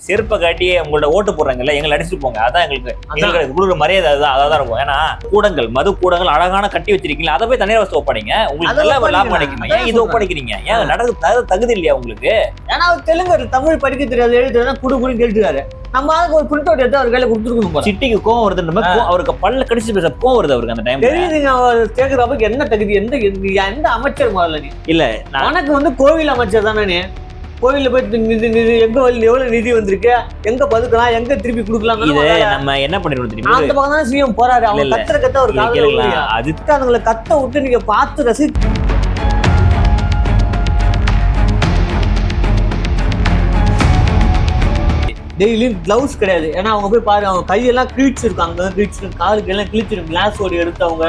செருப்பை காட்டி உங்களோட ஓட்டு போடுறாங்கல்ல, எங்களை அடிச்சுட்டு போங்க, அதான் எங்களுக்கு கொடுக்குற மரியாதை. அதுதான் அதான் இருக்கும். ஏன்னா கூடங்கள், மது கூடங்கள் அழகான கட்டி வச்சிருக்கீங்களா, அதை போய் தனியார் வசதி ஒப்படைங்க. உங்களுக்கு நல்ல லாபம் கிடைக்குமா? ஏன் இதை ஒப்படைக்கிறீங்க? ஏன் நடக்க தகுதி இல்லையா உங்களுக்கு? ஏன்னா அவர் தெலுங்கு தமிழ் படிக்க தெரியாது, எழுதுறதா குடுக்குன்னு கேட்டுருக்காரு. நம்ம அதுக்கு ஒரு பிரிண்ட் அவுட் எடுத்து அவர் கையில கொடுத்துருக்கணும். சிட்டிக்கு கோவம் வருது, அவருக்கு பல்ல கடிச்சு பேச கோவம் வருது அவருக்கு அந்த டைம். தெரியுதுங்க அவர் கேட்கறப்ப என்ன தகுதி, எந்த அமைச்சர் முதல்ல? நீ இல்ல உனக்கு கோவில் அமைச்சர் தானே. நீ கோவில்ல போய் எங்க எவ்வளவு நிதி வந்திருக்கு, எங்க பதுக்கலாம், எங்க திருப்பி கொடுக்கலாம். நம்ம என்ன பண்ணிருக்கோம் தெரியுமா? அந்த பக்கம் தான் சிஎம் போறாரு. அவங்க கத்த ஒரு அதுக்கு அதுங்களை கத்த விட்டு நீங்க பார்த்து ரசி. டெய்லியும் கிளவுஸ் கிடையாது. ஏன்னா அவங்க போய் பாரு, அவங்க கையெல்லாம் கிழிச்சிருக்காங்க, காலுக்கு எல்லாம் கிழிச்சிருக்கு. கிளாஸ் ஓடி எடுத்து அவங்க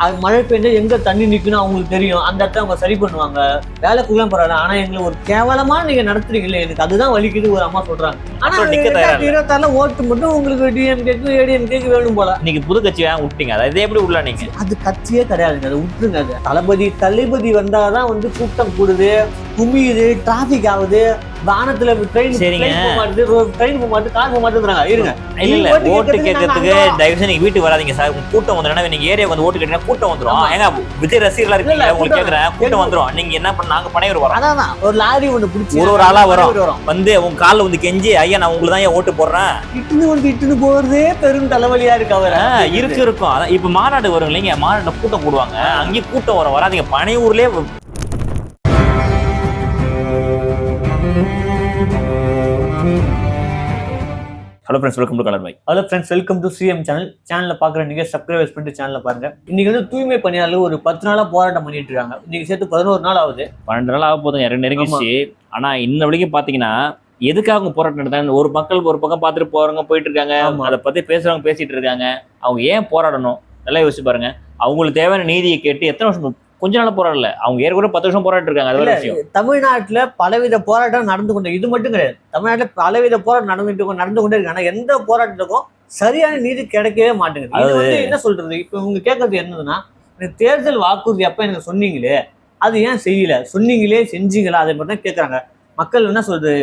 அது மழை பெய்ஞ்சா எங்க தண்ணி நிக்கணும் அவங்களுக்கு தெரியும். அந்த இடத்த அவங்க சரி பண்ணுவாங்க. வேலைக்குலாம் பரவாயில்ல. ஆனா எங்களை ஒரு கேவலமா நீங்க நடத்துறீங்களே, எனக்கு அதுதான் வலிக்குது ஒரு அம்மா சொல்றாங்க. ஆனா 26 ஓட்டு மட்டும் உங்களுக்கு டிஎம்கேக்கு ஏடிஎம்கேக்கு வேணும் போல. நீங்க புது கட்சியா விட்டீங்க, அதை எப்படி உள்ள நீங்க? அது கட்சியே கிடையாதுங்க, அதை விட்டுருங்க. அது தளபதி வந்தாதான் கூட்டம் கூடுது, குமியுது, டிராபிக் ஆகுது, வானத்துல ட்ரெயின் போக மாட்டேது, கார் போக மாட்டேங்கிறாங்க. இருங்க, இல்ல ஓட்டு கேட்கறதுக்கு தயவுசெய்து நீங்க வீட்டுக்கு வராதீங்க சார். கூட்டம் வந்துடும். நீங்க ஏரியா வந்து ஓட்டு கேட்டீங்கன்னா கூட்டம் வந்துடும். ஏங்க விஜய் ரசிகர்களா இருக்கீங்க, உங்களுக்கு கேட்கறேன், கூட்டம் வந்துடும். நீங்க என்ன பண்ண, நாங்க பனையூர் வரோம். அதான் ஒரு லாரி ஒண்ணு பிடிச்சி ஒரு ஆளா வரும் வந்து உங்க காலில் வந்து கெஞ்சி, ஐயா நான் உங்களுக்கு தான் ஏன் ஓட்டு போடுறேன், இட்டுன்னு போறதே பெரும் தலைவலியா இருக்கு. அவர் இருக்கும். அதான் இப்ப மாநாடு வரும் இல்லைங்க, மாநாடு கூட்டம் போடுவாங்க, அங்கேயும் கூட்டம் வராதீங்க. பனையூர்லயே hello friends, welcome to colour my. Hello friends, welcome to CM சேனல்ல பாக்குற நீங்க சப்ஸ்கிரைப் பண்ணிட்டு சேனல்ல பாருங்க. இன்னைக்கு தூய்மை பணியாளர் ஒரு 10 நாளா போராட்டம் பண்ணிட்டு இருக்காங்க. இன்னைக்கு சேர்த்து 11 நாள் ஆகுது. 12 நாள் ஆக போதுங்க, 2 நெருங்கிச்சு. ஆனா இன்ன வரைக்கும் பாத்தீங்கன்னா எதுக்காக அவங்க போராட்டம் நடத்தாங்க? ஒரு மக்கள் ஒரு பக்கம் பார்த்துட்டு போறவங்க போயிட்டு இருக்காங்க, அதை பத்தி பேசுறவங்க பேசிட்டு இருக்காங்க. அவங்க ஏன் போராடணும்? நல்லா யோசிச்சு பாருங்க. அவங்களுக்கு தேவையான நீதியை கேட்டு எத்தனை வருஷம், கொஞ்ச நாள் போராடல, அவங்க ஏற்கனவே 10 வருஷம் போராட்டம் இருக்காங்க. அது ஒரு விஷயம். தமிழ்நாட்டுல பலவித போராட்டம் நடந்து கொண்டு, இது மட்டும் கிடையாது, தமிழ்நாட்டுல பலவித போராட்டம் நடந்து கொண்டே இருக்கு. ஆனா எந்த போராட்டத்துக்கும் சரியான நீதி கிடைக்கவே மாட்டேங்குது. இது என்ன சொல்றது? இப்ப இவங்க கேட்கறது என்னதுன்னா, தேர்தல் வாக்குறுதி அப்ப எனக்கு சொன்னீங்களே, அது ஏன் செய்யல? சொன்னீங்களே, செஞ்சீங்களா? அதை மட்டும் தான் கேட்கறாங்க. மக்கள் என்ன சொல்றது?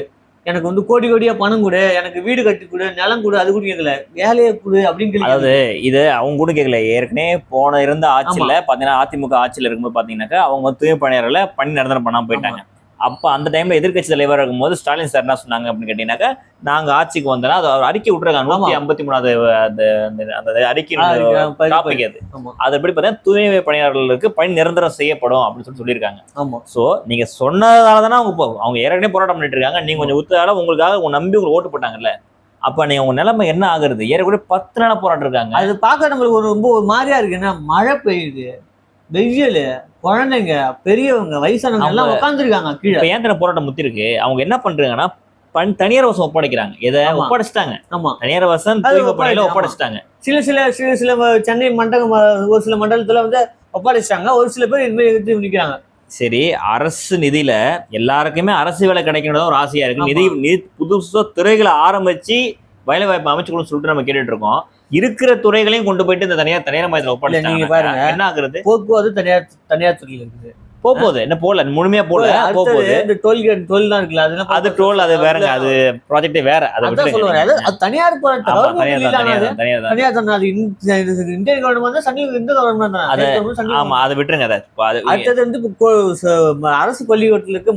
எனக்கு கோடி கோடியா பணம் கொடு, எனக்கு வீடு கட்டி கொடு, நிலம் கொடு, அது கூட கேட்கல, வேலையை கொடு அப்படின்னு. அதாவது இது அவங்க கூட கேட்கல. ஏற்கனவே போன இருந்த ஆட்சியில பாத்தீங்கன்னா, அதிமுக ஆட்சியில இருக்கும்போது பாத்தீங்கன்னா அவங்க தூய்மை பணியாளர்களை பணி நிரந்தரம் பண்ணாம போயிட்டாங்க. அப்ப அந்த டைம்ல எதிர்கட்சி தலைவராக இருக்கும்போது ஸ்டாலின் சார் என்ன சொன்னாங்க அப்படின்னு கேட்டீங்கன்னாக்கா, நாங்க ஆட்சிக்கு வந்தோம்னா அது அவர் அறிக்கை விட்டுருக்காங்க. 153வது அந்த அறிக்கை டாபிக் அது. அது எப்படி பார்த்தா தூய்மை பணியாளர்களுக்கு பணி நிரந்தரம் செய்யப்படும் அப்படின்னு சொல்லியிருக்காங்க. சோ நீங்க சொன்னதாலதானே அவங்க ஏற்கனவே போராட்டம் பண்ணிட்டு இருக்காங்க. நீங்க கொஞ்சம் உத்தால உங்களுக்காக உங்க நம்பி உங்களுக்கு ஓட்டு போட்டாங்கல்ல, அப்ப நீங்க உங்க நிலைமை என்ன ஆகுறது? ஏற்கனவே 10 நாளா போராட்டம் இருக்காங்க. அது பார்க்க நம்மளுக்கு ரொம்ப ஒரு மாதிரியா இருக்குன்னா, மழை பெய்யுது, வெயில், குழந்தைங்க, பெரியவங்க, வயசானவங்க எல்லாம் உட்காந்துருக்காங்க கீழே. ஏன் போராட்டம் முத்தி இருக்கு? அவங்க என்ன பண்றாங்கன்னா, தனியார் வசம் ஒப்படைக்கிறாங்க. எதை ஒப்படைச்சிட்டாங்க? ஆமா, தனியார் வசம் ஒப்படைச்சிட்டாங்க. சில சென்னை மண்டலம், ஒரு சில மண்டலத்துல ஒப்படைச்சிட்டாங்க. ஒரு சில பேர் இதுமாதிரி எதிர்த்து நிக்கிறாங்க. சரி, அரசு நிதியில எல்லாருக்குமே அரசு வேலை கிடைக்கணும் ஒரு ஆசையா இருக்கு. நிதி புதுசா துறைகளை ஆரம்பிச்சு வேலை வாய்ப்பு அமைச்சுக்கணும்னு சொல்லிட்டு நம்ம கேட்டுட்டு இருக்கோம். இருக்கிற துறைகளையும் கொண்டு போயிட்டு இந்த தனியார் மையத்துல ஒப்படைச்சாங்க. நீங்க பாருங்க, என்ன ஆகுறது? போக்குவரத்து தனியார் துறையில இருக்குது. போகுது என்ன போல முழுமையா போல போகுது. இந்த டோல் தான் இருக்குல்ல, அது டோல், அது வேறங்க, அது ப்ராஜெக்டே வேற. அது சொல்லுவாங்க, அது தனியார் இந்தியன் கவர்மெண்ட் தான், இந்த கவர்மெண்ட் தான். ஆமா, அதை விட்டுருங்க. அடுத்தது அரசு பள்ளிக்கூடத்துக்கு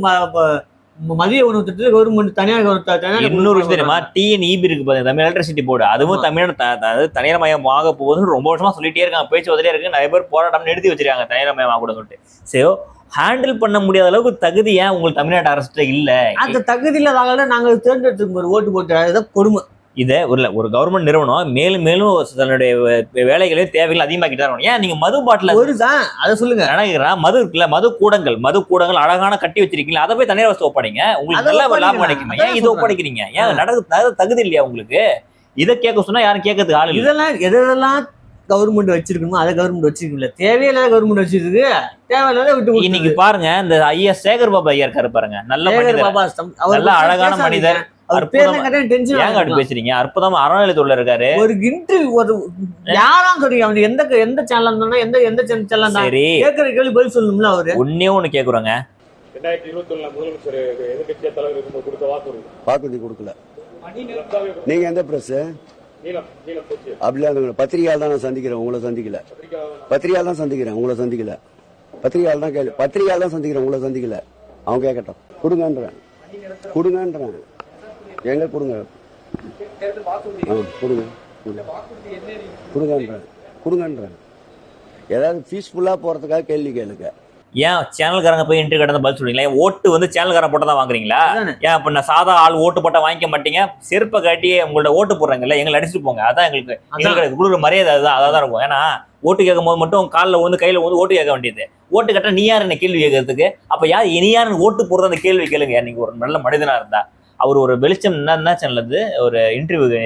மதிய உணவு திட்டத்தில் கவர்மெண்ட் தனியார். இன்னொரு விஷயம் தெரியுமா? டிஎன்இபி இருக்கு பாருங்க, தமிழ் எலக்ட்ரிசிட்டி போர்டு. அதுவும் தமிழ்நாடு தனியார் மயம் ஆக போகுதுன்னு ரொம்ப வருஷமா சொல்லிட்டே இருக்காங்க, பேச்சு வதிலே இருக்கு. நிறைய பேர் போராட்டம் நிறுத்தி வச்சிருக்காங்க தனியார் மயம் ஆக கூட சொல்லிட்டு. சோ ஹேண்டில் பண்ண முடியாத அளவுக்கு தகுதி ஏன் உங்களுக்கு தமிழ்நாட்டு அரசு இல்ல? அந்த தகுதி இல்லாத நாங்க தேர்ந்தெடுத்து ஒரு ஓட்டு போட்டு கொடுமை. இதை ஒரு கவர்மெண்ட் நிறுவனம் மேலும் மேலும் தன்னுடைய வேலைகளையும் தேவைகள் அதிகமாக்கிட்டு தான். ஏன் நீங்க மது பாட்டில அதை சொல்லுங்க, மது இருக்குல்ல, மது கூடங்கள் அழகான கட்டி வச்சிருக்கீங்களா, அதை போய் தனியார் வசதி ஒப்படைங்க. உங்களுக்கு நல்ல லாபம் கிடைக்குமா? ஏன் இதை ஒப்படைக்கிறீங்க? ஏன் நடக்க தகுதி இல்லையா உங்களுக்கு? இதை கேட்க சொன்னா யாரும் கேட்கறதுக்கு ஆளு? இதெல்லாம் கவர்மெண்ட் வச்சிருக்கணுமோ அதை கவர்மெண்ட் வச்சிருக்கீங்களா? தேவையில்லாத கவர்மெண்ட் வச்சிருக்கு, தேவையில்லாத விட்டு. இன்னைக்கு பாருங்க, இந்த ஐயா சேகர் பாபா ஐயா இருக்காரு பாருங்க, நல்ல அழகான மனிதர். பேசுறீங்க, அற்புதமா அறநிலையத்துள்ள இருக்காரு. ஒரு இன்டர்வியூ யாரான்னு சொல்றீங்க, எந்த சேனல் எந்த சேனல் தான் கேட்கற கேள்வி பதில் சொல்லணும்ல. அவரு ஒன்னே ஒண்ணு கேக்குறாங்க, 2021 முதலமைச்சர் எதிர்கட்சியா தலைவர் இருக்கும்போது கொடுத்த வாக்குறுதி கொடுக்கல. நீங்க எந்த பிரஸ்? அப்படிலாம் பத்திரிகையால் தான் நான் சந்திக்கிறேன், உங்களை சந்திக்கல. பத்திரிகையால் தான் சந்திக்கிறேன், உங்களை சந்திக்கல. பத்திரிகையால் தான் கேள்வி, பத்திரிகையால் தான் சந்திக்கிறேன், உங்களை சந்திக்கல. அவன் கேட்கட்டும். கொடுங்கன்றேன், கொடுங்கன்றேன். எங்க கொடுங்க, கொடுங்க, கொடுங்கன்றேன், கொடுங்கன்றேன். ஏதாவது பீஸ்ஃபுல்லா போறதுக்காக கேள்வி கேளுங்க. ஏன் சேனல்காரங்க போய் இன்டர்வியூ கடந்து பதில் சொல்றீங்களா? ஓட்டு வந்து சேனல்காரன் போட்டா தான் வாங்குறீங்களா? அதானே. ஏன் இப்ப நான் சாதா ஆள் ஓட்டு போட்டா வாங்கிக்க மாட்டீங்க? செருப்பை காட்டி உங்களோட ஓட்டு போடுறாங்கல்ல, எங்களை அடிச்சுட்டு போங்க. அதான் எங்களுக்கு கொடுக்குற மரியாதை. அதான் இருக்கும். ஏன்னா ஓட்டு கேட்கும் போது மட்டும் காலில் வந்து கையில வந்து ஓட்டு கேட்க வேண்டியது. ஓட்டு கேட்டா நீ யார் என்ன கேள்வி கேட்கறதுக்கு? அப்ப யார் இனி யாரு ஓட்டு போடுற அந்த கேள்வி கேளுங்க. நீங்க ஒரு நல்ல மனிதனா இருந்தா. அவர் ஒரு வெளிச்சம் என்ன சேனல், ஒரு இன்டர்வியூ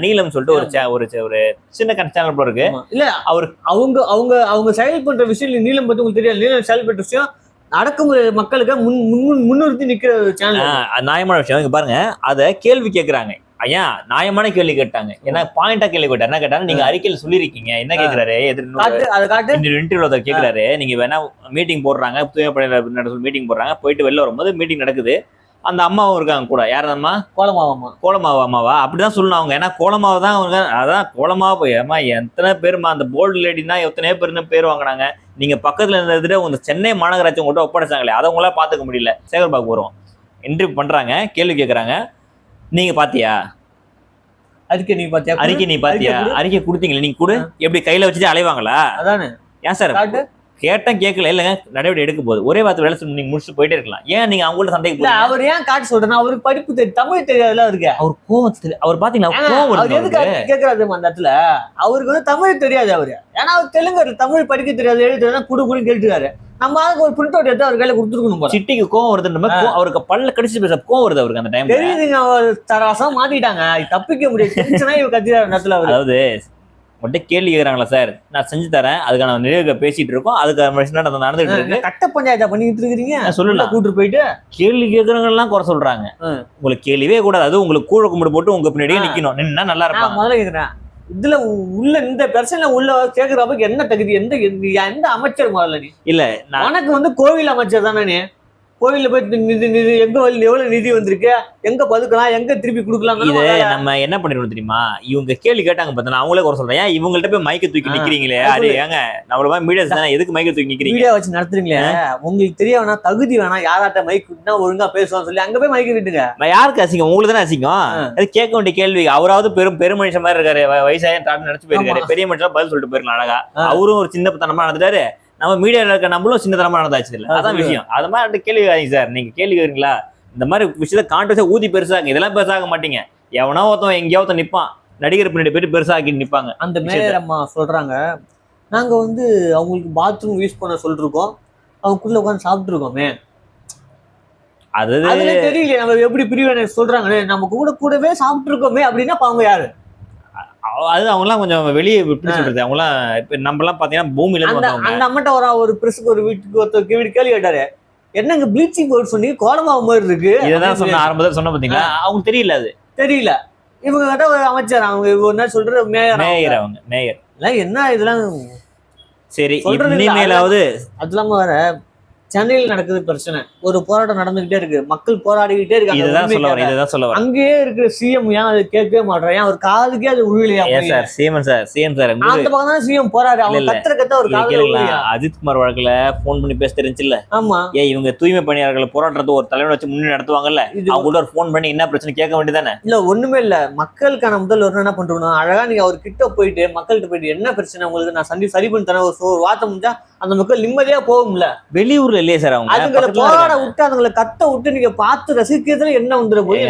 நீலம் சொல்லிட்டு ஒரு சின்ன சேனல் போல இருக்கு. இல்ல அவரு அவங்க செயல் பண்ற விஷயம் நீலம் பத்தி உங்களுக்கு தெரியாது. நீலம் செயல் பண்ற விஷயம் அடக்குமுறை மக்களுக்கு முன்னிறுத்தி நிக்கிற சேனல். நியாயமான விஷயம். இங்க பாருங்க, அத கேள்வி கேட்கறாங்க. ஐயா நியாயமான கேள்வி கேட்டாங்க. ஏன்னா பாயிண்டா கேள்வி கேட்டார். என்ன கேட்டாங்க, நீங்க அறிக்கையில் சொல்லிருக்கீங்க. என்ன கேட்கிறாரு, இன்டர்வியூல கேட்கிறாரு. நீங்க வேணா மீட்டிங் போடுறாங்க, மீட்டிங் போடுறாங்க, போயிட்டு வெளில வரும்போது மீட்டிங் நடக்குது. அந்த அம்மாவும் இருக்காங்க கூட. யார் அம்மா? கோலமாவா அம்மாவா? அப்படிதான் சொல்லணும் அவங்க. ஏன்னா கோலமாவை தான் அவங்க. அதான் கோலமாவா போய் அம்மா எத்தனை பேருமா அந்த போல்டு லேடினா எத்தனையோ பேர் வாங்கினாங்க. நீங்க பக்கத்துல இருந்ததுட்டு உங்க சென்னை மாநகராட்சி உங்கள்கிட்ட ஒப்படைச்சாங்களே, அதை உங்களால பாத்துக்க முடியல. சேகர்பாக் வரும் இன்டர்வியூ பண்றாங்க, கேள்வி கேட்கறாங்க. நீங்க பாத்தியா அறிக்கை? நீ பாத்தியா? அறிக்கை கொடுத்தீங்களா? நீங்க கூட எப்படி கையில வச்சுட்டு அலைவாங்களா? அதானே. ஏன் சார் கேட்டேன் கேட்கல இல்லங்க, நடவடிக்கை எடுக்க போகுது. ஒரே வார்த்தை வேலை நீங்க முடிச்சுட்டு போயிட்டே இருக்கலாம். ஏன் நீங்க அவங்கள்ட்ட சந்தேகம்? அவர் ஏன் காட்டு சொல்றேன்னா அவருக்கு படிப்பு தெரியும், தமிழ் தெரியாதுல அவருக்கு. அவர் கோவம், அவர் பாத்தீங்களா கோவம் கேட்கறாரு அந்த இடத்துல. அவருக்கு வந்து தமிழ் தெரியாது அவரு. ஏன்னா அவர் தெலுங்கு, தமிழ் படிக்க தெரியாது, எழுதுறதுனா குடு கேட்டுக்காரு. நம்ம ஆளுக்கு ஒரு பிரிண்ட் அவுட் எடுத்து அவர் கையில கொடுத்துருக்கணும். சிட்டிக்கு கோவம் வருது, அவருக்கு பல்ல கடிச்சு பேச கோவம் வருது அவருக்கு அந்த டைம். தெரியுதுங்க, அவர் தராசம் மாத்திட்டாங்க, தப்பிக்க முடியாது. கத்திர அதாவது மட்டும் கேள்வி கேட்கறாங்களா சார், நான் செஞ்சு தரேன், அதுக்கான நிலையை பேசிட்டு இருக்கோம், அதுக்கு நடந்துட்டு இருக்கு. கட்ட பஞ்சாயத்தா பண்ணிட்டு இருக்கிறீங்க சொல்லலாம். கூட்டு போயிட்டு கேள்வி கேட்கறவங்க எல்லாம் குறை சொல்றாங்க. உங்களுக்கு கேள்வியே கூடாது. அது உங்களுக்கு கூழ கும்பிடு போட்டு உங்க பின்னாடியே நிக்கணும். நின்னா நல்லா இருக்கும். முதல்ல கேக்குறேன், இதுல உள்ள இந்த பிரச்சனை உள்ள கேக்குறப்ப என்ன தகுதி, எந்த அமைச்சர் முதல்ல? நீ இல்ல உனக்கு வந்து கோவில் அமைச்சர் தானே. நீ கோவில்ல போய் நிதி எங்க எவ்வளவு நிதி வந்திருக்கு, எங்க பதுக்கலாம், எங்க திருப்பி கொடுக்கலாம். இதை நம்ம என்ன பண்ணிடணும் தெரியுமா? இவங்க கேள்வி கேட்டாங்க பார்த்தா அவங்களே குறை சொல்றேன். ஏன் இவங்கள்ட்ட போய் மைக்க தூக்கி நிக்கிறீங்களே? அது ஏங்க நம்மள மீடியாஸ் தானே, எதுக்கு மைக்க தூக்கி நிக்கிறீங்க? மீடியா வச்சு நடத்துறீங்களே, உங்களுக்கு தெரிய வேணா, தகுதி வேணா, யாராட்ட மைக் விட்டுனா ஒழுங்கா பேசுவான்னு சொல்லி அங்க போய் மைக்க விட்டுங்க. யாருக்கு அசிங்கம்? உங்களுக்கு தானே அசிங்கம். அது கேட்க வேண்டிய கேள்வி. அவராவது பெருமனுஷன் மாதிரி இருக்காரு, வயசாயம் தாட்டு நினைச்சு போயிருக்காரு, பெரிய மனுஷன் பதில் சொல்லிட்டு போயிருக்கலாம் அழகா. அவரும் ஒரு சின்ன தனமா நடந்துட்டாரு. நம்ம மீடியாவில் இருக்க நம்மளும் சின்னதனமா நடந்தாச்சு இல்லை. அதான் விஷயம். அது மாதிரி கேள்வி கேட்காதீங்க சார். நீங்க கேள்வி கேட்குறீங்களா? இந்த மாதிரி விஷயத்த கான்ட்ரவர்ஸா ஊதி பெருசாங்க. இதெல்லாம் பெருசாக மாட்டீங்க. எவனோ ஒருத்தன் எங்கேயாவது நிற்பான், நடிகர் பின்னாடி போயிட்டு பெருசாக்கி நிற்பாங்க. அந்த மேயர் அம்மா சொல்றாங்க, நாங்க வந்து அவங்களுக்கு பாத்ரூம் யூஸ் பண்ண சொல்லிருக்கோம், அவங்களுக்குள்ள உட்காந்து சாப்பிட்டு இருக்கோமே. அது தெரியல நம்ம எப்படி பிரிவினை சொல்றாங்க. நம்ம கூடவே சாப்பிட்டு இருக்கோமே அப்படின்னா அவங்க யாரு? அது அவங்கலாம் கொஞ்சம் வெளியே எப்படி சொல்றது, அவங்கலாம் இப்ப நம்ம எல்லாம் பாத்தீங்கன்னா பூமியில இருந்து வந்தவங்க. அந்த அம்மட்ட ஒரு பிரஸுக்கு ஒரு வீட்டுக்கு ஒருத்தர் கேள்வி கேட்டாரு, என்னங்க ப்ளீச்சிங் பவுடர் சொல்லி கோலமாவு மாதிரி இருக்கு. இதான் சொன்ன ஆரம்பத்தில் சொன்ன பாத்தீங்களா, அவங்களுக்கு தெரியல. அது தெரியல. இவங்க கிட்ட ஒரு அமைச்சர், அவங்க என்ன சொல்ற மேயர், அவங்க மேயர் என்ன இதெல்லாம் சரி இனிமேலாவது. அது இல்லாம வேற சென்னையில் நடக்குது பிரச்சனை, ஒரு போராட்டம் நடந்துகிட்டே இருக்கு, மக்கள் போராடிக்கிட்டே இருக்காங்க. அங்கேயே இருக்கிற சிஎம் ஏன் அது கேட்கவே மாட்டேன், ஏன் ஒரு காதுக்கே அது உருவிலையா? அந்த பக்கம் தான் சிஎம் போராடு, அவங்க கத்த ஒரு காதுல. அஜித் குமார் வழக்குல போன் பண்ணி பேச தெரிஞ்சுல. ஆமா, இவங்க தூய்மை பணியாளர்கள் போராட்டத்தை ஒரு தலைவர் வச்சு முன்னே நடத்துவாங்கல்ல, அவங்க கூட ஒரு போன் பண்ணி என்ன பிரச்சனை கேட்க வேண்டியதானே? இல்ல ஒண்ணுமே இல்ல, மக்களுக்கான முதல்வர் என்ன பண்றோம்னா, அழகா நீங்க அவர் கிட்ட போயிட்டு மக்கள்கிட்ட போயிட்டு என்ன பிரச்சனை உங்களுக்கு நான் சரி பண்ணி தரேன் ஒரு வார்த்தை முடிஞ்சா அந்த மக்கள் நிம்மதியா போகும்ல. வெளியூர்ல இல்லையே சார், அவங்க அதுங்களை போராட விட்டு அதுங்களை கத்த விட்டு நீங்க பார்த்து ரசிக்கிறதுல என்ன வந்துட போய்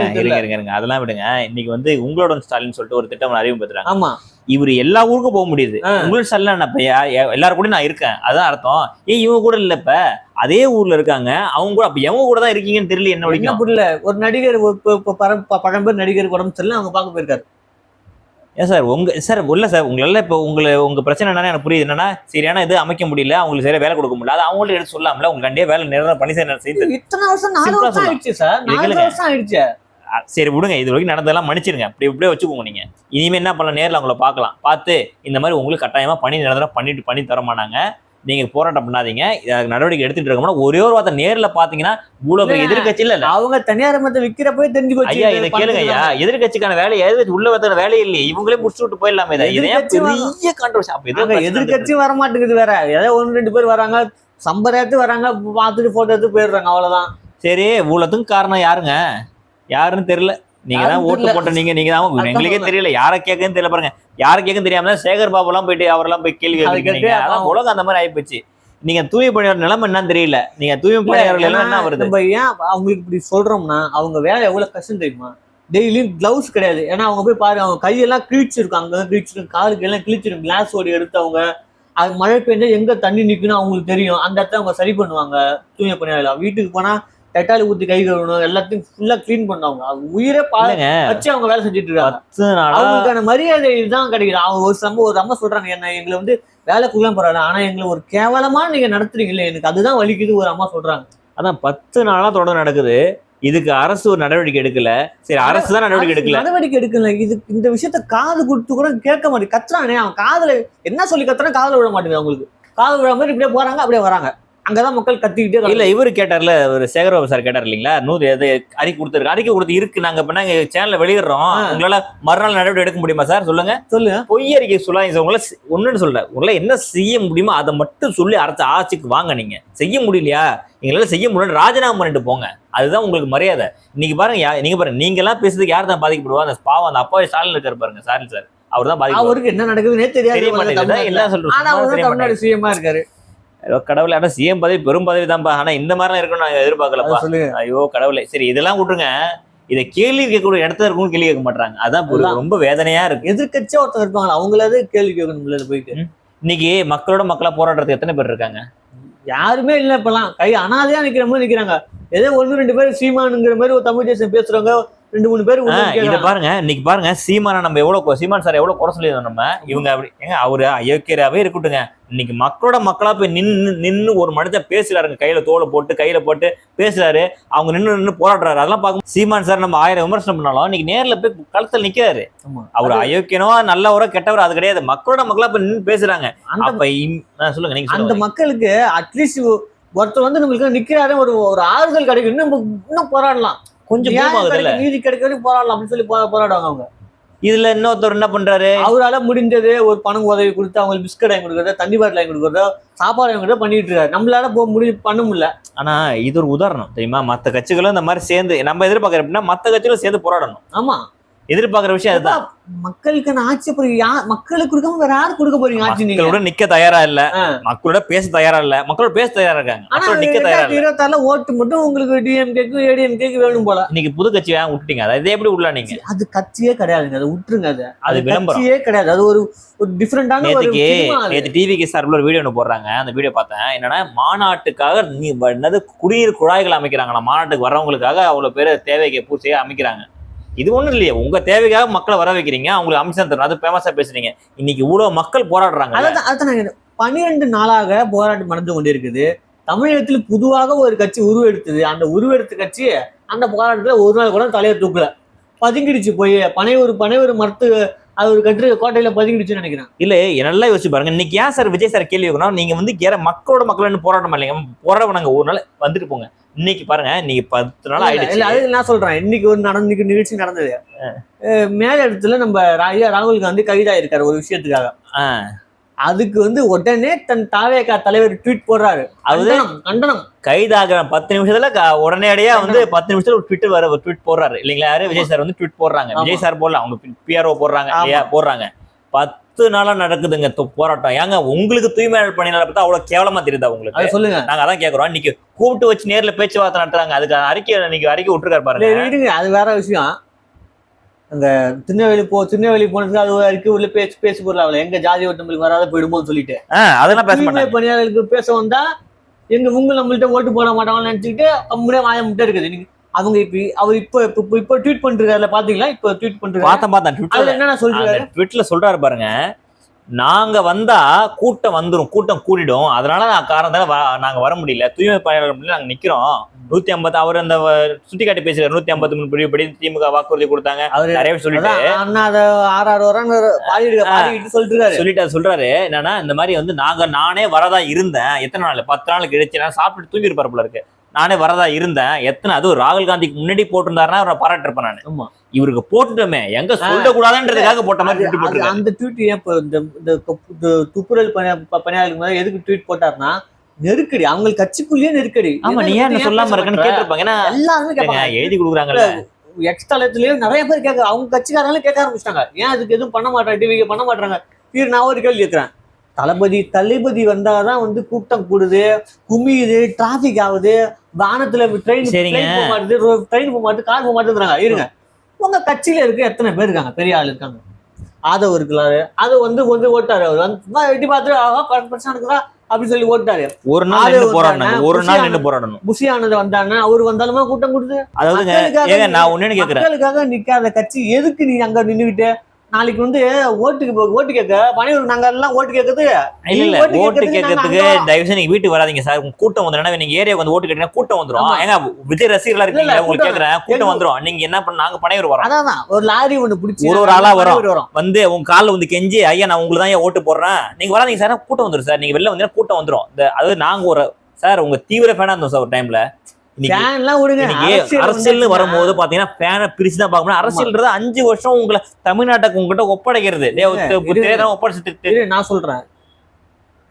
அதெல்லாம் விடுங்க. இன்னைக்கு வந்து உங்களோட ஸ்டாலின் சொல்லிட்டு ஒரு திட்டம் அறிமுகப்படுத்துறாங்க. ஆமா, இவரு எல்லா ஊருக்கும் போக முடியுது. உங்களோட ஸ்டாலின் என்னப்பையா எல்லாரும் கூட நான் இருக்கேன், அதான் அர்த்தம். இவங்க கூட இல்ல, இப்ப அதே ஊர்ல இருக்காங்க, அவங்க கூட. அப்ப எவங்க கூட தான் இருக்கீங்கன்னு தெரியல. என்ன புரியல. ஒரு நடிகர் பழம்பெரும் நடிகர் உடம்பு சரியில்லை, அவங்க பார்க்க போயிருக்காரு. ஏன் சார் சார் இல்ல சார், உங்களால இப்போ உங்க பிரச்சனை என்னன்னா எனக்கு புரியுது. என்னன்னா சரியான இது அமைக்க முடியல, அவங்களுக்கு சரியா வேலை கொடுக்க முடியல, அது அவங்கள்ட்ட எடுத்து சொல்லாமல உங்களுக்கு கண்டிப்பா வேலை நிரந்தரம் பண்ணி செய்து. இத்தனை வருஷம் 4 வருஷம் ஆயிடுச்சு சார், 4 வருஷம் ஆயிடுச்சு. சரி விடுங்க, இது வரைக்கும் நடந்ததெல்லாம் மன்னிச்சிருங்க. இப்படியே வச்சுக்கோங்க. நீங்க இனிமே என்ன பண்ணலாம், நேரில் அவங்கள பார்க்கலாம், பார்த்து இந்த மாதிரி உங்களுக்கு கட்டாயமா பணி நிரந்தரம் பண்ணி தர மாட்டாங்க. நீங்க போராட்டம் பண்ணாதீங்க, நடவடிக்கை எடுத்துட்டு இருக்கோம்னா ஒரே ஒரு வார்த்தை நேர்ல பாத்தீங்கன்னா இவ்வளவு பெரிய எதிர்கட்சி இல்ல. அவங்க தனியார் மத்த விக்கிறப்பவே தெரிஞ்சு போச்சு. ஐயா இதை கேளுங்க ஐயா, எதிர்கட்சிக்கான வேலையை உள்ள வந்த வேலையே இல்லையே, இவங்களே முடிச்சு விட்டு போயிடலாமே. பெரிய கான்ட்ரோவர்சி. அப்ப எதிர்கட்சி வர மாட்டேங்குது வேற, ஏதோ 1-2 பேர் வராங்க, சம்பரத்து வராங்க, பார்த்துட்டு போட்டோ எடுத்து போயிடுறாங்க, அவ்வளவுதான். சரி, இவ்வளவுக்கும் காரணம் யாருங்க? யாருன்னு தெரியல. நீங்க தான் ஓட்டு போட்ட நீங்க தான் எங்களுக்கே தெரியல, யாரை கேட்கன்னு தெரியல. பாருங்க, யாரை கேட்கன்னு தெரியாம சேகர் பாபு எல்லாம் போயிட்டு அவரெல்லாம் போய் கேள்வி கேட்க, உலகம் அந்த மாதிரி ஆயிப்போச்சு. நீங்க தூய்மை பணியாளர் நிலைமை என்னன்னு தெரியல. நீங்க தூய்மை பணியாளர்கள் எல்லாம் என்ன வருது? நம்ம ஏன் அவங்களுக்கு இப்படி சொல்றோம்னா, அவங்க வேலை எவ்வளவு கஷ்டம் தெரியுமா? டெய்லியும் கிளவுஸ் கிடையாது. ஏன்னா அவங்க போய் பாரு, அவங்க கையெல்லாம் கிழிச்சிருக்கும், அங்க கிழிச்சிருக்கும், காலுக்கு எல்லாம் கிழிச்சிருக்கும். கிளாஸ் ஓடி எடுத்து அவங்க அது மழை பெஞ்சா எங்க தண்ணி நிக்கணும் அவங்களுக்கு தெரியும், அந்த இடத்த அவங்க சரி பண்ணுவாங்க. தூய்மை பணியாளர் வீட்டுக்கு போனா டெட்டாலி ஊத்தி கை கழுவணும், எல்லாத்தையும் ஃபுல்லா கிளீன் பண்ணுவாங்க. அவங்க உயிரே பாருங்க வச்சு அவங்க வேலை செஞ்சுட்டு இருக்காங்க. அவங்களுக்கான மரியாதை இதுதான் கிடைக்குது. அவங்க ஒரு அம்மா சொல்றாங்க, என்ன எங்களை வந்து வேலை கொடுக்கலாம் பரவாயில்ல, ஆனா எங்களை ஒரு கேவலமா நீங்க நடத்துறீங்களே, எனக்கு அதுதான் வலிக்குது ஒரு அம்மா சொல்றாங்க. அதான் 10 நாளா தொடர்ந்து நடக்குது. இதுக்கு அரசு ஒரு நடவடிக்கை எடுக்கல. சரி, அரசு தான் நடவடிக்கை எடுக்கல. இது இந்த விஷயத்த காது கொடுத்து கூட கேட்க மாட்டேங்குது. கத்துறானே, அவன் காதுல என்ன சொல்லி கத்துறான், காதுல விட மாட்டேங்குது. அவங்களுக்கு காது விழா மாதிரி இப்படியே போறாங்க, அப்படியே வராங்க. அங்கதான் மக்கள் கத்திக்கிட்டே இல்ல. இவரு கேட்டார்ல, ஒரு சேகர்பாபு சார் கேட்டார் இல்லீங்களா, 100 அறிக்கை கொடுத்து இருக்கு, நாங்க இப்ப நாங்க சேனல்ல வெளியிடுறோம், உங்களால மறுநாள் நடவடிக்கை எடுக்க முடியுமா சார்? சொல்லுங்க. பொய் அறிக்கை சொல்லாங்க சார். உங்களை ஒண்ணுன்னு சொல்ல, உங்களால என்ன செய்ய முடியுமோ அதை மட்டும் சொல்லி அரசு ஆட்சிக்கு வாங்க. நீங்க செய்ய முடியலையா, எங்களால செய்ய முடியல, ராஜினாமா பண்ணிட்டு போங்க. அதுதான் உங்களுக்கு மரியாதை. இன்னைக்கு பாருங்க, நீங்க எல்லாம் பேசுறதுக்கு யார் தான் பாதிக்கப்படுவா? அந்த பாவம் அந்த அப்பாவை ஸ்டாலின் இருக்காரு பாருங்க, ஸ்டாலின் சார், அவர் தான் பாதிக்க. அவருக்கு என்ன நடக்குதுன்னே தெரியாது, எல்லாம் சொல்றேன். சிஎம்மா இருக்காரு. கடவுளை, ஆனா சிஎம் பதவி பெரும் பதவி தான்ப்பா, ஆனா இந்த மாதிரி இருக்கணும் நாங்க எதிர்பார்க்கலப்பா. ஐயோ கடவுளை. சரி, இதெல்லாம் விட்டுருங்க, இதை கேள்வி கேட்கக்கூடிய இடத்துல இருக்கும், கேள்வி கேட்க மாட்டாங்க. அதான் ரொம்ப வேதனையா இருக்கு. எதிர்கட்சியா ஒருத்தர் இருப்பாங்க, அவங்களாவது கேள்வி கேட்கணும் போயிட்டு. இன்னைக்கு மக்களோட மக்களா போராடுறதுக்கு எத்தனை பேர் இருக்காங்க? யாருமே இல்ல. இப்பெல்லாம் கை அனாதையா நிக்கிற மாதிரி நிக்கிறாங்க. ஏதோ 1-2 பேர் சீமானுங்கிற மாதிரி ஒரு தமிழ் தேசம் பேசுறவங்க, 2-3 பேர். இத பாருங்க, இன்னைக்கு பாருங்க, சீமானை நம்ம எவ்வளவு, சீமான் சார் எவ்வளவு குறை சொல்லியிருந்தோம் நம்ம. இவங்க அப்படி ஏங்க, அவரு அயோக்கியராவே இருக்கட்டுங்க, இன்னைக்கு மக்களோட மக்களா போய் நின்னு ஒரு மனிதன் பேசுறாருங்க, கையில தோலை போட்டு கையில போட்டு பேசுறாரு, அவங்க நின்னு போராடுறாரு. அதெல்லாம் பார்க்கும் சீமான் சார் நம்ம 1000 விமர்சனம் பண்ணாலும் இன்னைக்கு நேர்ல போய் களத்துல நிக்கிறாரு. அவர் அயோக்கியனோ நல்லவரோ கெட்டவரோ அது கிடையாது, மக்களோட மக்களா போய் நின்று பேசுறாங்க. அப்ப சொல்லுங்க, நீங்க அந்த மக்களுக்கு அட்லீஸ்ட் ஒருத்தர் வந்து நம்மளுக்கு நிக்கிறாரு, ஒரு ஆறுதல் கிடைக்கும், இன்னும் போராடலாம், கொஞ்சம் நீதி கிடைக்க போராடலாம் அப்படின்னு சொல்லி போராடுவாங்க அவங்க. இதுல இன்னொருத்தர் என்ன பண்றாரு, அவரால முடிஞ்சது ஒரு பணம் உதவி கொடுத்து அவங்களுக்கு பிஸ்கட் வாங்கி கொடுக்குறதோ, தண்ணி பாட்டில் வாங்கி கொடுக்குறதோ, சாப்பாடு வாங்கி கொடுத்தோ பண்ணிட்டு இருக்காரு. நம்மளால பண்ண முடியல. ஆனா இது ஒரு உதாரணம் தெரியுமா? மத்த கட்சிகளும் இந்த மாதிரி சேர்ந்து நம்ம எதிர்பார்க்கற அப்படின்னா மத்த கட்சிகளும் சேர்ந்து போராடணும். ஆமா, எதிர்பார்க்கிற விஷயம் அதுதான். மக்களுக்கான ஆட்சி மக்களுக்கு கொடுக்காம வேற யாரு கொடுக்க போறீங்க ஆட்சி? மக்களோட நிக்க தயாரா இல்ல, மக்களோட பேச தயாரா இல்ல, மக்களோட பேச தயாரா இருக்காங்க, மக்களோட நிக்க தயாரா இல்ல. 26 ஓட்டு மட்டும் உங்களுக்கு டிஎம்கேக்கு ஏடிஎம்கேக்கு வேணும் போல. இன்னைக்கு புது கட்சி விட்டுட்டீங்க, அது எப்படி உள்ள நீங்க? அது கட்சியே கிடையாதுங்க, அதை விட்டுருங்க. அது கட்சியே கிடையாது, அது ஒரு டிஃபரெண்டான. நேத்து டிவிக்கு சார்பில் ஒரு வீடியோ ஒன்று போடுறாங்க, அந்த வீடியோ பார்த்தேன். என்னன்னா, மாநாட்டுக்காக என்னது குடிநீர் குழாய்கள் அமைக்கிறாங்களா, மாநாட்டுக்கு வர்றவங்களுக்காக அவ்வளவு பேர் தேவைக்கு பூர்த்தியா அமைக்கிறாங்க. இது ஒண்ணும் இல்லையா, உங்க தேவைக்காக மக்களை வர வைக்கிறீங்க, அவங்களுக்கு அம்சம் தரணும், அது ஃபேமஸா பேசுறீங்க. இன்னைக்கு இவ்வளவு மக்கள் போராடுறாங்க. அதான் 12 நாளாக போராட்டம் நடந்து கொண்டிருக்குது. தமிழகத்தில் பொதுவாக ஒரு கட்சி உருவெடுத்தது. அந்த உருவெடுத்த கட்சி அந்த போராட்டத்துல ஒரு நாள் கூட தலையை தூக்கல, பதுங்கிடுச்சு. போய் பனையூர் மரத்து அது ஒரு கட்டு கோட்டையில பதுங்கிடுச்சுன்னு நினைக்கிறேன். இல்ல, நல்லா யோசிச்சு பாருங்க. இன்னைக்கு ஏன் சார் விஜய் சார் கேள்வி வைக்கணும், நீங்க வந்து மக்களோட மக்கள் போராட்டம் இல்லைங்க, போராடுவாங்க, ஒரு நாள் வந்துட்டு போங்க. இன்னைக்கு பாருங்க, இன்னைக்கு 10 நாள் ஆயிடுச்சு. அது நான் சொல்றேன், இன்னைக்கு ஒரு நிகழ்ச்சி நடந்தது. மேல இடத்துல நம்ம ராகுல் காந்தி கைதாயிருக்காரு ஒரு விஷயத்துக்காக. அதுக்கு வந்து உடனே தன் தாவேகா தலைவர் ட்வீட் போடுறாரு, கண்டனம். கைதாக 10 நிமிஷத்துல உடனடியா வந்து 10 நிமிஷத்துல ஒரு ட்வீட் போடுறாரு இல்லைங்களா? யாரு? விஜய் சார் வந்து ட்வீட் போடுறாங்க. விஜய் சார் போடல, அவங்க பிஆர்ஓ போடுறாங்க இல்லையா? போடுறாங்க. 10 நாளா நடக்குதுங்க போராட்டம். ஏங்க உங்களுக்கு தூய்மையாளர் பணியாளர் பார்த்தா அவ்வளவு கேவலமா தெரியுதா உங்களுக்கு? சொல்லுங்க, நாங்க அதான் கேக்குறோம். இன்னைக்கு கூப்பிட்டு வச்சு நேர்ல பேச்சுவார்த்தை நடத்துறாங்க, அதுக்கு அறிக்கை விட்டுருக்காரு பாருங்க. அது வேற விஷயம். அந்த திருநெல்வேலி போனதுக்கு அது ஒரு அறிக்கை உள்ள பேச்சு பொருள் எங்க ஜாதி ஓட்டு வராத போயிடுமோன்னு சொல்லிட்டு அதெல்லாம் பேச பணியாளர்களுக்கு பேச வந்தா உங்க நம்மள்ட்ட ஓட்டு போட மாட்டாங்கன்னு நினைச்சுக்கிட்டு கம்முனே வாய முட்டை இருக்குது. அவங்க அவர் இப்ப ட்வீட் பண்றாருல, பாத்தீங்களா? இப்ப ட்வீட் பண்றாரு, பார்த்தேன். அதுல என்ன சொல்றாரு, ட்வீட்ல சொல்றாரு பாருங்க, நாங்க வந்தா கூட்டம் வந்துரும், கூட்டம் கூடிடும், அதனால நான் காரணத்தால நாங்க வர முடியல, தூய்மை பணியாளர் நாங்க நிக்கிறோம். 150 அவர் அந்த சுட்டி காட்டி பேசுறாரு, 153 படி திமுக வாக்குறுதி கொடுத்தாங்க நிறைய பேர் சொல்லிட்டு அண்ணா அதை 6 வருஷம் சொல்றாரு. என்னன்னா இந்த மாதிரி வந்து நானே வரதா இருந்தேன், எத்தனை நாள் 10 நாள் கழிச்சு நான் சாப்பிட்டு தூங்கி இருப்பாரு போல இருக்கு, நானே வரதா இருந்தேன், எத்தனை அதுவும் ராகுல் காந்திக்கு முன்னாடி போட்டிருந்தாருன்னா அவரை பாராட்டிருப்பேன் நான். இவருக்கு போட்டுட்டோமே எங்க சொல்லக்கூடாதுன்றதுக்காக போட்ட மாதிரி போட்டு அந்த ட்வீட் ஏன் இந்த துப்புரல் பணியாளர்கள் எதுக்கு ட்வீட் போட்டாருன்னா நெருக்கடி, அவங்க கட்சிக்குள்ளேயே நெருக்கடி. ஆமா, நீ ஏன் சொல்லாம இருக்கன்னு கேட்டிருப்பாங்க. ஏன்னா எல்லாருமே கேட்பாங்க, எழுதி கொடுக்குறாங்கல்ல எக்ஸ்ட்ராலயத்திலயும் நிறைய பேர் கேட்க, அவங்க கட்சிக்காரங்களும் கேட்க ஆரம்பிச்சிட்டாங்க, ஏன் அதுக்கு எதுவும் பண்ண மாட்டாங்க, டிவிக்கு பண்ண மாட்டாங்க. நான் ஒரு கேள்வி கேட்கிறேன், தளபதி வந்தாதான் வந்து கூட்டம் கூடுது, குமியுது, டிராபிக் ஆகுது, வானத்துல ட்ரெயின் போக மாட்டுது, ட்ரெயின் போக மாட்டுது, கார் போக மாட்டேங்கிறாங்க. இருங்க, உங்க கட்சியில இருக்க எத்தனை பேர் இருக்காங்க, பெரிய ஆள் இருக்காங்க, ஆதவ் இருக்கிறாரு, அது வந்து ஓட்டாரு, அவர் வந்து வெட்டி பார்த்துட்டு பிரச்சனை இருக்குதா அப்படின்னு சொல்லி ஓட்டாரு. ஒரு நாள் போராடணும். புஷியானது வந்தாங்க, அவரு வந்தாலுமே கூட்டம் கொடுத்து. அதாவது நான் ஒண்ணு கேட்கிறேன், மக்களுக்காக நிக்காத கட்சி எதுக்கு நீ அங்க நின்னுகிட்டு நாளைக்கு வந்து ஓட்டு கேட்க பணியூர் நாங்க எல்லாம் ஓட்டு கேட்கறது இல்ல ஓட்டு கேட்கறதுக்கு தயவுசெய்து நீங்க வீட்டுக்கு வராதீங்க சார், கூட்டம் வந்துடும், நீங்க ஏரியா வந்து ஓட்டு கேட்டீங்கன்னா கூட்டம் வந்துடும். ஏங்க விஜய் ரசிகர்களா இருக்கீங்க, உங்களுக்கு கேட்கறேன், கூட்டம் வந்துடும். நீங்க என்ன பண்ண, நாங்க பணியூர் வரோம், அதான் ஒரு லாரி ஒண்ணு பிடிச்சி ஒரு ஆளா வரும் வந்து உங்க காலில் வந்து கெஞ்சி, ஐயா நான் உங்களுக்கு தான் ஓட்டு போடுறேன், நீங்க வராதீங்க சார், கூட்டம் வந்துடும் சார், நீங்க வெளில வந்தீங்கன்னா கூட்டம் வந்துடும். அதாவது நாங்க ஒரு சார் உங்க தீவிர ஃபேனா இருந்தோம் சார் ஒரு டைம்ல. அரசியல் வரும்போது பாத்தீங்கன்னா ஃபேனை பிரிச்சுதான் பார்க்கணும். அரசியல்ன்றது 5 வருஷம் உங்களை தமிழ்நாட்டுக்கு உங்ககிட்ட ஒப்படைக்கிறது. நான் சொல்றேன்,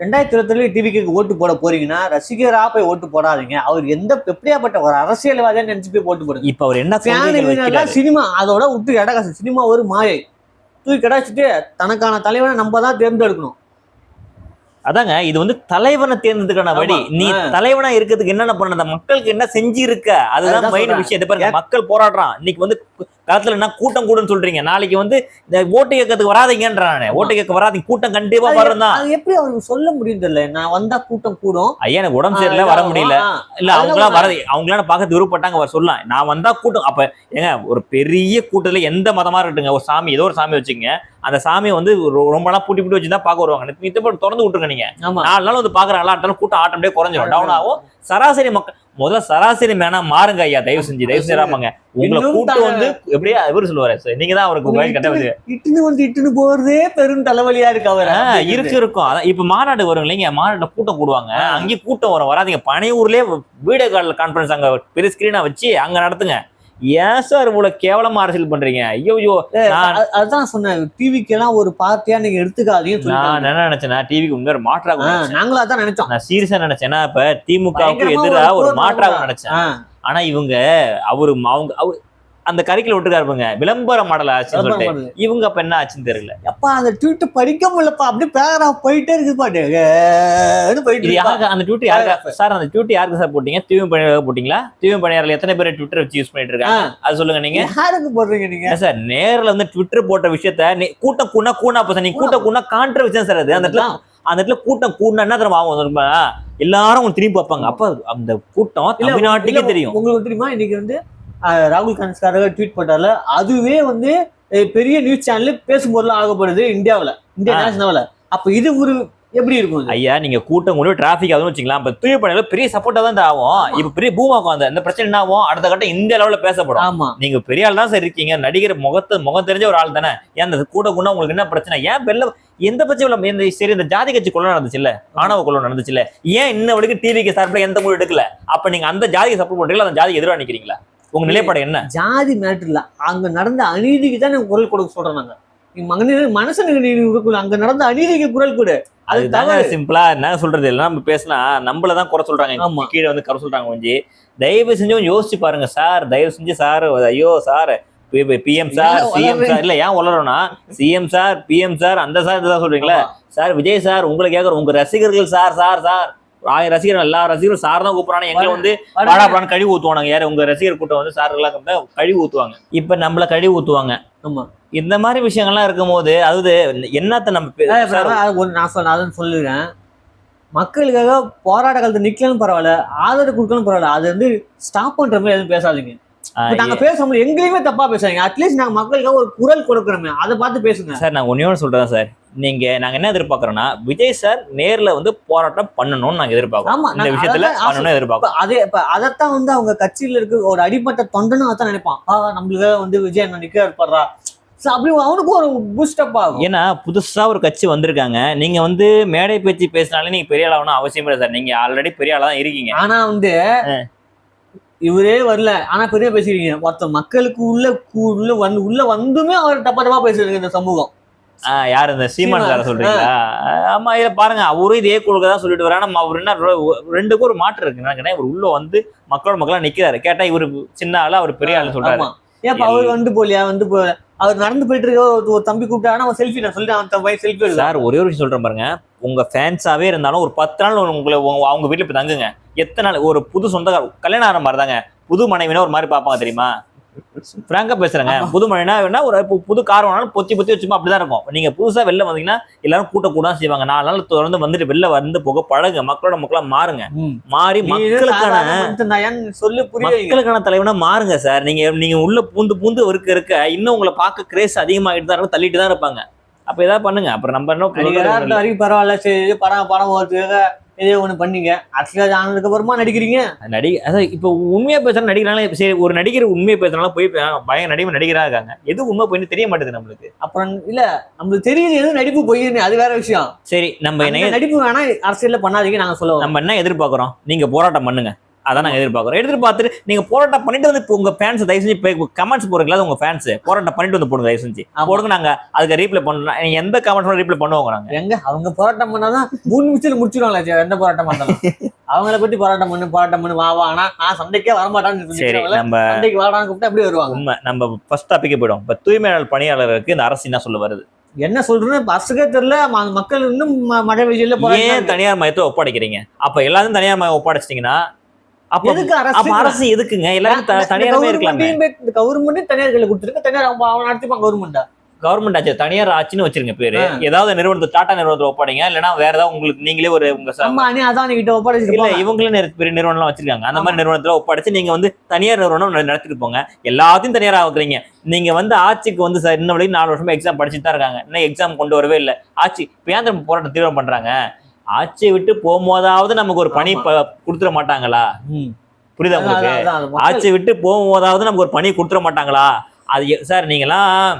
2020 டிவிக்கு ஓட்டு போட போறீங்கன்னா ரசிகரா போய் ஓட்டு போடாதீங்க, அவர் எப்படியாப்பட்ட ஒரு அரசியல்வாதியா நினைச்சு போய் ஓட்டு போடுங்க. இப்ப அவர் என்ன சினிமா அதோட விட்டு இடகாசு, சினிமா ஒரு மாயை, தூக்கி கிடாச்சிட்டு தனக்கான தலைவனை நம்ம தான் தேர்ந்தெடுக்கணும். அதாங்க, இது வந்து தலைவனை தேர்ந்ததுக்கான வழி. நீ தலைவனா இருக்கிறதுக்கு என்னென்ன பண்ண, மக்களுக்கு என்ன செஞ்சிருக்க, அதுதான் மெயின் விஷயம். பாருங்க, மக்கள் போராடுறான், இன்னைக்கு வந்து காலத்துல என்ன கூட்டம் கூடுன்னு சொல்றீங்க, நாளைக்கு வந்து இந்த ஓட்டு கேட்கறதுக்கு வராதீங்கன்றானே, ஓட்டு கேட்க வராதீங்க, கூட்டம் கண்டிப்பா வரதான். அது எப்படி அவருக்கு சொல்ல முடியும் தெரியல, நான் வந்தா கூட்டம் கூடும், ஐயா எனக்கு உடம்பு சரியில்லை வர முடியல, இல்ல அவங்களாம் வர, அவங்களாம் பார்க்கறது விருப்பப்பட்டாங்க வர சொல்லலாம், நான் வந்தா கூட்டம். அப்ப ஏங்க ஒரு பெரிய கூட்டத்துல எந்த மதமா இருக்கட்டுங்க, ஒரு சாமி ஏதோ ஒரு சாமி வச்சுங்க, அந்த சாமியை வந்து ரொம்ப நாள் பூட்டி வச்சுதான் பார்க்க வருவாங்க, திறந்து விட்டுருங்க, நீங்க 4 நாள் வந்து பாக்குறாங்களா, கூட்டம் ஆட்டோமேட்டிக்கா குறைஞ்சிடும், டவுன் ஆகும். சராசரி மக்கள் முதல்ல சராசரி மேனா மாறுங்க ஐயா, தயவு செய்யறாங்க. உங்களை கூட்டம் வந்து எப்படியா இவரு சொல்லுவாரு, நீங்க தான் அவருக்கு இட்டுன்னு போறதே பெரும் தலைவலியா இருக்கு. அவர் இருக்கும். அதான் இப்ப மாநாடு வரும் இல்லைங்க, மாநாட்டுல கூட்டம் கூடுவாங்க, அங்கேயும் கூட்டம் வராதீங்க, பனையூர்லயே வீடியோ கால் கான்பரன்ஸ் அங்க பெரிய ஸ்கிரீனா வச்சு அங்க நடத்துங்க. ஏன் சார் இவ்வளவு கேவலமா அரசியல் பண்றீங்க? ஐயோ, அதான் சொன்னேன், டிவிக்கு எல்லாம் ஒரு பார்ட்டியா நீங்க எடுத்துக்காதீங்க. நான் என்ன நினைச்சேன்னா, டிவிக்கு உண்மையா மாற்றாக நாங்களும் அதான் நினைச்சோம், நான் சீரியஸா நினைச்சேன். இப்ப திமுகவுக்கு எதிராக ஒரு மாற்றாக நினைச்சேன். ஆனா இவங்க அவங்க அந்த கரிக்கல விட்டுருக்காருங்க, விளம்பர மாடல் ஆச்சுன்னு சொல்லிட்டு, இவங்க அப்ப என்ன ஆச்சுன்னு தெரியல. அப்பா அந்த ட்வீட் படிக்க முடியலப்பா, அப்படியே பேராகிராஃப் போயிட்டே இருக்கு பாட்டு. அந்த ட்வீட் யாருக்கு சார், அந்த ட்வீட் யாருக்கு சார் போட்டீங்க? தூய்மை பணியாளர் போட்டீங்களா? தூய்மை பணியாளர் எத்தனை பேர் ட்விட்டர் வச்சு யூஸ் பண்ணிட்டு இருக்காங்க, அது சொல்லுங்க. நீங்க யாருக்கு போடுறீங்க நீங்க சார்? நேரில் வந்து ட்விட்டர் போட்ட விஷயத்த கூட்டம் கூடா சார், நீங்க கூட்டம் கூடா கான்ட்ரவர்சி சார் அது. அந்த இடத்துல கூட்டம் கூடனா என்ன தெரியுமா ஆகும், எல்லாரும் திரும்பி பார்ப்பாங்க. அப்ப அந்த கூட்டம் தமிழ்நாட்டுக்கே தெரியும். உங்களுக்கு தெரியுமா, இன்னைக்கு வந்து ராகுல் காந்திக்காரங்க ட்வீட் போட்டால, அதுவே வந்து பெரிய நியூஸ் சேனல் பேசும்போதெல்லாம் ஆகப்படுது இந்தியாவில், இந்தியா நேஷனல்ல. அப்ப இது ஒரு எப்படி இருக்கும் ஐயா? நீங்க கூட்டம் கூட டிராபிக் ஆகுதுன்னு வச்சுக்கலாம், இப்ப தூய்மை பணியாளர் பெரிய சப்போர்ட்டா தான் ஆகும். இப்ப பெரிய பூமாக்கும் அந்த பிரச்சனை என்ன ஆகும், அடுத்த கட்டம் இந்த லெவல்ல பேசப்படும். ஆமா, நீங்க பெரிய ஆள் தான் சார் இருக்கீங்க, நடிகர் முகம் தெரிஞ்ச ஒரு ஆள் தானே, ஏன் அந்த கூட உங்களுக்கு என்ன பிரச்சனை? ஏன் வெளில எந்த பிரச்சனை சரி, இந்த ஜாதி கட்சி கொள்ள நடந்துச்சு இல்ல, ஆணவ கொள்ள நடந்துச்சு இல்ல, ஏன் இன்ன வரைக்கும் டிவிக்கு சார்பில் எந்த முடிவு எடுக்கல? அப்ப நீங்க அந்த ஜாதிக்கு சப்போர்ட் பண்றீங்களா, அந்த ஜாதிக்கு எதிராக நிக்கிறீங்களா? உங்க நிலைப்பாடு என்ன? ஜாதி மேட்டர்ல அங்க நடந்த அநீதிக்கு தான் குரல் கொடுக்க சொல்றேன். நாங்க மனுஷனுக்கு அங்க நடந்த அநீதிக்கு குரல் கொடு. அதுதாங்க சிம்பிளா என்ன சொல்றது, எல்லாம் நம்ம பேசினா நம்மளதான் குறை சொல்றாங்க, கீழே வந்து குறை சொல்றாங்க. கொஞ்சம் தயவு செஞ்சு கொஞ்சம் யோசிச்சு பாருங்க சார், தயவு செஞ்சு சார். ஐயோ sir, PM sir, CM sir, இல்ல ஏன் வளரணும்னா சிஎம் சார், பிஎம் சார், அந்த சார் இதுதான் சொல்றீங்களா சார்? விஜய் சார் உங்களை கேட்கற உங்க ரசிகர்கள் சார், சார் சார் 1000 ரசிகர்கள், எல்லா ரசிகரும் சார் தான் கூப்பிடுறாங்க. எங்களை வந்து பாடாப்படான்னு கழிவு ஊத்துவாங்க. யாரு உங்க ரசிகர் கூட்டம் வந்து சார்களாக கழிவு ஊத்துவாங்க. இப்ப நம்மள கழிவு ஊத்துவாங்க. ஆமா, இந்த மாதிரி விஷயங்கள்லாம் இருக்கும் போது அதாவது என்னத்த நம்ம நான் சொல்லுறேன், மக்களுக்காக போராட்ட காலத்துல நிக்கலன்னு பரவாயில்ல, ஆதரவு கொடுக்கணும் பரவாயில்ல, அது வந்து ஸ்டாப் பண்ற மாதிரி எதுவும் பேசாதீங்க. நாங்க பேசும்போது எங்கேயுமே தப்பா பேசாதீங்க, அட்லீஸ்ட் நாங்க மக்களுக்காக ஒரு குரல் கொடுக்கணுமே, அதை பார்த்து பேசுங்க சார். நான் ஒன்னே சொல்றேன் சார், நாங்க என்ன எதிர்பார்க்கறோம்னா விஜய் சார் நேர்ல வந்து போராட்டம் பண்ணணும்னு நாங்க எதிர்பார்க்கறோம். ஆமா இந்த விஷயத்துல பண்ணணும்னு எதிர்பார்க்கறோம். அதைத்தான் வந்து அவங்க கட்சியில இருக்க ஒரு அடிமட்ட தொண்டனும் அதான் நினைப்பான். நம்மளுக்கு வந்து விஜய் என்ன நிக்க இருப்பாரா, அப்படி அவனுக்கு ஒரு பூஸ்டப் ஆகும். ஏன்னா புதுசா ஒரு கட்சி வந்திருக்காங்க. நீங்க வந்து மேடை பேச்சு பேசினாலே நீங்க பெரிய ஆளாகணும் அவசியம் இல்லை சார். நீங்க ஆல்ரெடி பெரிய ஆளா தான் இருக்கீங்க. ஆனா வந்து இவரே வரல, ஆனா பெரிய பேசுறீங்க. ஒருத்தர் மக்களுக்கு உள்ள வந்துமே அவர் தப்பா பேசுறீங்க இந்த சமூகம். யாரு இந்த சீமான் சார சொல்றீங்களா? ஆமா, இதை பாருங்க, அவரும் இதே கொடுக்கதான் சொல்லிட்டு வர. நம்ம அவர் என்ன ரெண்டுக்கும் ஒரு மாற்று இருக்கு. இவர் உள்ள வந்து மக்களா நிக்கிறாரு. கேட்டா இவரு சின்ன ஆளு, அவர் பெரிய ஆளு சொல்றாரு. ஏன் அவர் வந்து போலியா வந்து அவர் நடந்து போயிட்டு இருக்க ஒரு தம்பி கூப்பிட்டானா அவன் செல்ஃபி, நான் சொல்லிட்டு அவன் பையன் செல்ஃபி எடுக்க. சார் ஒரே ஒரு விஷயம் சொல்றேன் பாருங்க, உங்க ஃபேன்ஸாவே இருந்தாலும் ஒரு 10 நாள் உங்களை அவங்க வீட்டுல போய் தங்குங்க. எத்தனை நாள் ஒரு புது சொந்தக்கார கல்யாணம் ஆகிற மாதிரி தாங்க. புது மனைவினா ஒரு மாதிரி பார்ப்பாங்க தெரியுமா? பிராங்கா பேசுறேங்க. புது மனைவினா ஒரு புது கார் வேணாலும் பொத்தி வச்சுமா அப்படிதான் இருக்கும். நீங்க புதுசா வெளில வந்தீங்கன்னா எல்லாரும் கூட்ட செய்வாங்க. 4 நாள் தொடர்ந்து வந்துட்டு வெளில வந்து போக பழகுங்க. மக்களா மாறுங்க. மாறி மக்களுக்கான தலைவனா மாறுங்க சார். நீங்க உள்ள பூந்து இருக்க இன்னும் உங்களை பார்க்க கிரேஸ் அதிகமாகிட்டு தான் இருக்கும், தள்ளிட்டு தான் இருப்பாங்க. அப்ப ஏதாவது பண்ணுங்க. அப்புறம் நம்ம என்ன பரவாயில்ல, சரி படம் ஓட்டுக்காக இதே ஒண்ணு பண்ணீங்க. அரசியல் ஆனதுக்கு அப்புறமா நடிக்கிறீங்க. அதான் இப்ப உண்மையா பேசுற நடிக்கிறாங்களே. சரி, ஒரு நடிகர் உண்மையை பேசுறதுனால போய் பய நடிகரா இருக்காங்க. எது உண்மை போயின்னு தெரிய மாட்டேங்குது நம்மளுக்கு. அப்புறம் இல்ல, நம்மளுக்கு தெரியுது எது நடிப்பு போயின்னு, அது வேற விஷயம். சரி, நம்ம என்ன நடிப்பு வேணா அரசியல்ல பண்ணாதீங்க நாங்க சொல்லுவோம். நம்ம என்ன எதிர்பார்க்கிறோம்? நீங்க போராட்டம் பண்ணுங்க, அதான் நாங்க எதிர்பார்க்கிறோம். எதிர்பார்த்துட்டு நீங்க போராட்டம் பண்ணிட்டு வந்து உங்க ஃபேன்ஸ் தயவு செஞ்சு கமெண்ட்ஸ் போறீங்களா? உங்க ஃபேன்ஸ் போராட்டம் பண்ணிட்டு வந்து போடுங்க, தயவு செஞ்சு போடுங்க. நாங்க அதுக்கு ரீப்ளை பண்ணலாம். நீங்க எந்த கமெண்ட்ஸ் ரீப்ளை பண்ணுவோங்க. நாங்க எங்க அவங்க போராட்டம் பண்ணாதான் 3 நிமிஷத்துல முடிச்சிருவாங்களா? எந்த போராட்டம் பண்ணாலும் அவங்கள பத்தி போராட்டம் பண்ணு வா. ஆனா நான் சண்டைக்கே வரமாட்டான்னு சண்டைக்கு வாடான்னு கூப்பிட்டு அப்படியே வருவாங்க. உண்மை. நம்ம ஃபர்ஸ்ட் டாபிக்கே போயிடும். இப்ப தூய்மையாளர் பணியாளருக்கு இந்த அரசு என்ன சொல்ல வருது? என்ன சொல்றேன்னு பஸ்ஸுக்கே தெரியல. மக்கள் இன்னும் மழை வெயில ஏன் தனியார் மயத்தை ஒப்படைக்கிறீங்க? அப்ப எல்லாரும் தனியார் மயம் ஒப்படைச்சிட்டீங்கன்னா அரசு எதுக்குங்க? எல்லாரும் தனியாரமே இருக்கலாமே. கவர்மெண்ட் தனியார் கையில கொடுத்துருக்கு. தனியார் அவன் நடத்திப்பான். கவர்மெண்ட் ஆச்சு, தனியார் ஆச்சுன்னு வச்சிருங்க பேரு. ஏதாவது நிறுவனத்தை, டாடா நிறுவனத்தை ஒப்படைங்க. இல்லைன்னா வேற ஏதாவது உங்களுக்கு நீங்களே ஒரு உங்க இல்ல இவங்களே பெரிய நிறுவனம் எல்லாம் வச்சிருக்காங்க. அந்த மாதிரி நிறுவனத்துல ஒப்படைச்சு நீங்க வந்து தனியார் நிறுவனம் நடத்திட்டு போங்க. எல்லாத்தையும் தனியார் ஆகுறீங்க. நீங்க வந்து ஆட்சிக்கு வந்து சார் இன்னும் 4 வருஷமா எக்ஸாம் படிச்சுட்டு தான் இருக்காங்க. இன்னும் எக்ஸாம் கொண்டு வரவே இல்லை. ஆட்சி பேந்திர போராட்டம் தீவிரம் பண்றாங்க. ஆட்சியை விட்டு போகும்போதாவது நமக்கு ஒரு பணி கொடுத்துட மாட்டாங்களா? புரியுதா உங்களுக்கு? ஆட்சியை விட்டு போகும்போதாவது நமக்கு ஒரு பணி கொடுத்துட மாட்டாங்களா? அது சார், நீங்களாம்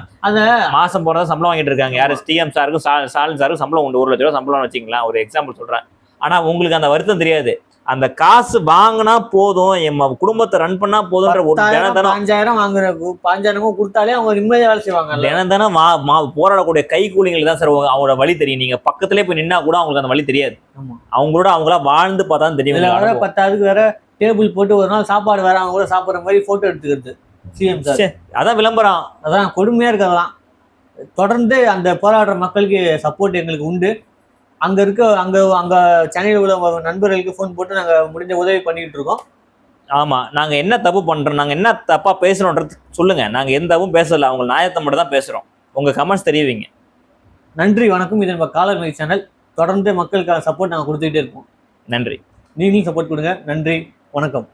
மாசம் போறதா சம்பளம் வாங்கிட்டு இருக்காங்க. யாரு? டிஎம் சாருக்கும் ஸ்டாலின் சாருக்கும் சம்பளம் உண்டு. 1 லட்ச ரூபா சம்பளம் வச்சுங்களா, ஒரு எக்ஸாம்பிள் சொல்றேன். ஆனா உங்களுக்கு அந்த வருத்தம் தெரியாது. அந்த காசு வாங்கினா போதும், என் குடும்பத்தை ரன் பண்ணா போதும்ன்ற ஒரு 5,000 வாங்குற 5,000 கொடுத்தாலே அவங்க நிம்மதியா வேலை செய்வாங்க. தினம் போராடக்கூடிய கை கூலிங்களுக்கு தான் சார் அவங்களோட வழி தெரியும். நீங்க பக்கத்திலே போய் நின்னா கூட அவங்களுக்கு அந்த வழி தெரியாது. அவங்களா வாழ்ந்து பார்த்தா தெரியும். 10,000 வேற டேபிள் போட்டு ஒரு நாள் சாப்பாடு வேற அவங்க கூட சாப்பிடுற மாதிரி போட்டோ எடுத்துக்கிறது சிஎம் சார். அதான் விளம்பரம். அதான் கொடுமையா இருக்கிறதெல்லாம். தொடர்ந்து அந்த போராடுற மக்களுக்கு சப்போர்ட் எங்களுக்கு உண்டு. அங்க சென்னையில் உள்ள நண்பர்களுக்கு ஃபோன் போட்டு நாங்க முடிஞ்ச உதவி பண்ணிட்டு இருக்கோம். ஆமா, நாங்க என்ன தப்பு பண்றோம், நாங்க என்ன தப்பா பேசுறோம்ன்றது சொல்லுங்க. நாங்க எந்த தப்பும் பேசல, அவங்க நியாயத்தை மட்டும் தான் பேசுறோம். உங்க கமெண்ட்ஸ் தெரிவிங்க. நன்றி, வணக்கம். இது நம்ம காலர் மைக் சேனல். தொடர்ந்து மக்களுக்கான சப்போர்ட் நாங்க கொடுத்துக்கிட்டே இருப்போம். நன்றி. நீங்களும் சப்போர்ட் கொடுங்க. நன்றி, வணக்கம்.